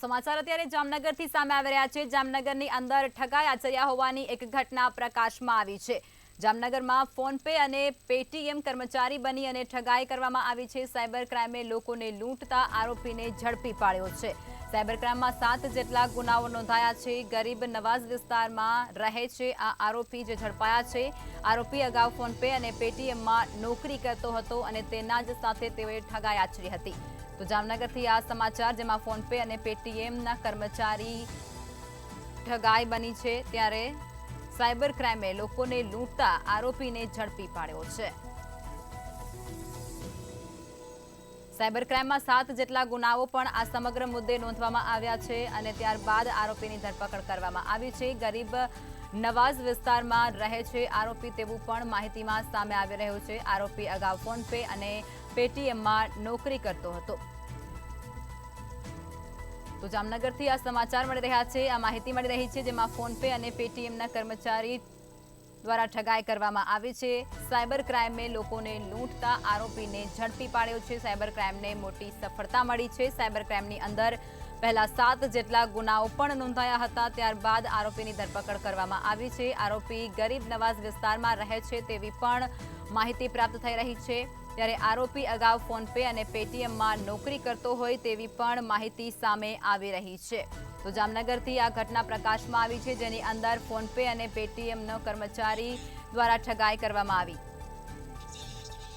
સમાચાર અત્યારે જામનગરથી સામે આવી રહ્યા છે। જામનગરની અંદર ઠગાઈ આચર્યા હોવાની એક ઘટના પ્રકાશમાં આવી છે। જામનગરમાં ફોન પે અને પેટીએમ કર્મચારી બની અને ઠગાઈ કરવામાં આવી છે। સાયબર ક્રાઇમે લોકોને લૂંટતા આરોપીને ઝડપી પાડ્યો છે। સાયબર ક્રાઇમમાં 7 જેટલા ગુનાઓ નોંધાયા છે। ગરીબ નવાઝ વિસ્તારમાં રહે છે આ આરોપી જે ઝડપાયા છે। આરોપી અગાઉ ફોન પે અને પેટીએમમાં નોકરી કરતો હતો અને તેના જ સાથે તેઓએ ઠગાઈ આચરી હતી। તો જામનગરથી આ સમાચાર જેમાં ફોન પે અને પેટીએમના કર્મચારી ઠગાઈ બની છે ત્યારે સાયબર ક્રાઇમે લોકોને લૂંટતા આરોપીને ઝડપી પાડ્યો છે। સાયબર ક્રાઇમમાં 7 જેટલા ગુનાઓ પણ આ સમગ્ર મુદ્દે નોંધવામાં આવ્યા છે અને ત્યારબાદ આરોપીની ધરપકડ કરવામાં આવી છે। ગરીબ નવાઝ વિસ્તારમાં રહે છે આરોપી તેવું પણ માહિતીમાં સામે આવી રહ્યું છે। આરોપી અગાઉ ફોન પે અને પેટીએમમાં નોકરી કરતો હતો। તો જામનગરથી આ સમાચાર મળી રહ્યા છે, આ માહિતી મળી રહી છે જેમાં ફોન પે અને પેટીએમના કર્મચારી દ્વારા ઠગાઈ કરવામાં આવી છે। સાયબર ક્રાઇમે લોકોને લૂંટતા આરોપીને ઝડપી પાડ્યો છે। સાયબર ક્રાઇમને મોટી સફળતા મળી છે। સાયબર ક્રાઇમની અંદર પહેલા 7 જેટલા ગુનાઓ પણ નોંધાયા હતા, ત્યારબાદ આરોપીની ધરપકડ કરવામાં આવી છે। આરોપી ગરીબ નવાઝ વિસ્તારમાં રહે છે તેવી પણ માહિતી પ્રાપ્ત થઈ રહી છે। ત્યારે આરોપી અગાઉ ફોન પે અને પેટીએમમાં નોકરી કરતો હોય તેવી પણ માહિતી સામે આવી રહી છે। તો જામનગરથી આ ઘટના પ્રકાશમાં આવી છે જેની અંદર ફોન પે અને પેટીએમનો કર્મચારી દ્વારા ઠગાઈ કરવામાં આવી।